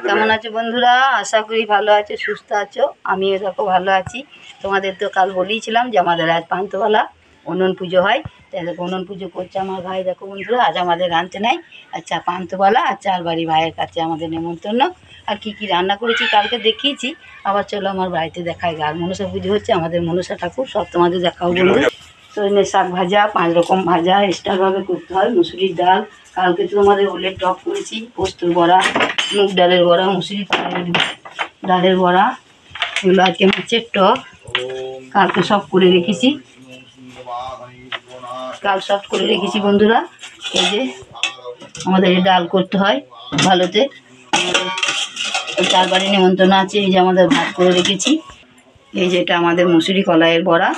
কেমন আছো বন্ধুরা? আশা করি ভালো আছো, সুস্থ আছো। আমিও দেখো ভালো আছি। তোমাদের তো কাল বলেইছিলাম যে আমাদের আজ পান্থবেলা উনুন পুজো হয়। তাই দেখো উনুন পুজো করছে আমার ভাই। দেখো বন্ধুরা, আজ আমাদের আনতে নাই। আচ্ছা, পান্থবেলা আর চার বাড়ি ভাইয়ের কাছে আমাদের নেমন্তন্ন। আর কি কি রান্না করেছি কালকে দেখিয়েছি। আবার চলো আমার বাড়িতে দেখাই। আর মনসা পুজো হচ্ছে, আমাদের মনসা ঠাকুর, সব তোমাদের দেখাও বলবো। সজনে শাক ভাজা, 5 রকম ভাজা এক্সট্রাভাবে করতে হয়। মুসুরির ডাল, কালকে তো আমাদের ওলের টক করেছি, পোস্তর বড়া, মুগ ডালের বড়া, মুসুরির ডালের বড়া, এগুলো আজকে মাছের টক। কালকে সব করে রেখেছি, কাল সব করে রেখেছি বন্ধুরা। এই যে আমাদের এই ডাল করতে হয় ভালোতে। চার বাড়ি নেমন্তন্ন আছে। এই যে আমাদের ভাত করে রেখেছি। এই যে এটা আমাদের মুসুরি কলাইয়ের বড়া।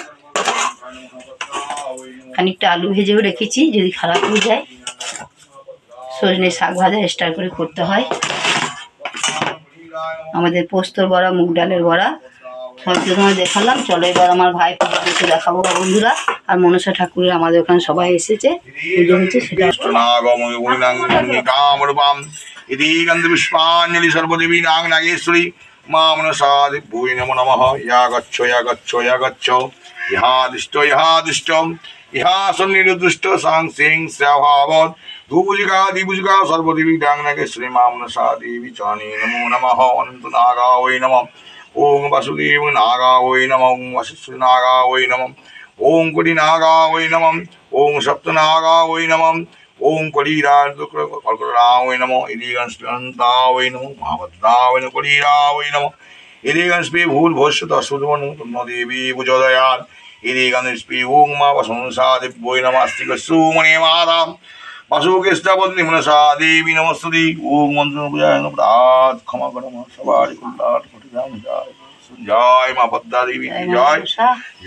খানিকটা আলু ভেজেও রেখেছি যদি খারাপ হয়ে যায়। সজনে শাক ভাজা এক্সট্রা করে করতে হয়। আমাদের পোস্তর বড়া, মুগ ডালের বড়া, হয়তো তোমায় দেখালাম। চলো এবার আমার ভাই পুজো দেখাবো বন্ধুরা। আর মনসা ঠাকুরের আমাদের ওখানে সবাই এসেছে, পুজো হচ্ছে সেটা। পুষ্পাঞ্জলি সর্বদেবী নাগ নাগেশ্বরী মা মনসা দিব্যৈ নমো নমঃ। ইয়া গচ্ছ ইয়া গচ্ছ ইয়া গচ্ছ ইহা দিষ্ট ইহা দিষ্টম ইহা সন্নিরুদুষ্ট সাং সিং শ্রাভাবত ধূপুজিকা দীপুজিকা সর্বদেবী ডাং নাগেশ্বরী মা মনসা দেবী চরণে নমো নমঃ। অনন্ত নাগা ওই নমঃ। ওং বাসুদেব নাগা ওই নমঃ। ওং বশিষ্ঠ নাগা ওই নমঃ। ওং কোটি নাগা ওই নমঃ। ওং সপ্ত নাগা ওই নমঃ। ওং কলিরা কর্করা ওই নমঃ। ইদিগঞ্জা ওই নমঃ। মহাভদ্রা ওই নমঃ। কলিরা ওই নমঃ। ইদিগঞ্জপি ভূল ভস্য দশমন দেবী পুজোদয়াত ইদিগঞ্জপি ওং মা বসংসা দিব্যৈ নমস্তি সুমনে মাতাম বাসুকেষ্টাবন্দি মনসা দেবী নমস্তুতি। ওং মন্ত্র পূজায় নমঃ। ক্ষমা করো মা, সবার কল্যাণ ঘটে যায়। জয় মা পদ্মা দেবী কি জয়,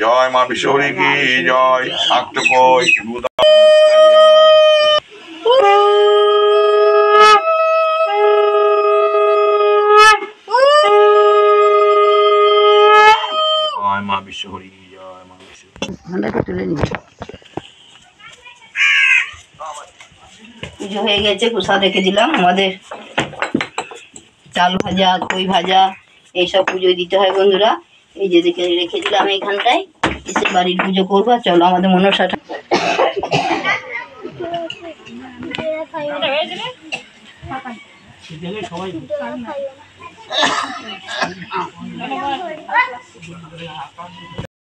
জয় মা বিশ্বহরি কি জয়। শাক্ত কই জয় মা বিশ্বহরি, জয় মা বিশ্বহরি। তুলে নিবি। পুজো হয়ে গেছে, প্রসাদ রেখে দিলাম। আমাদের চাল ভাজা, খই ভাজা এইসব পুজোয় দিতে হয় বন্ধুরা। এই যে দেখে রেখে দিলাম এইখানটায়। এসে বাড়ির পুজো করবো। চলো আমাদের মনসা সবাই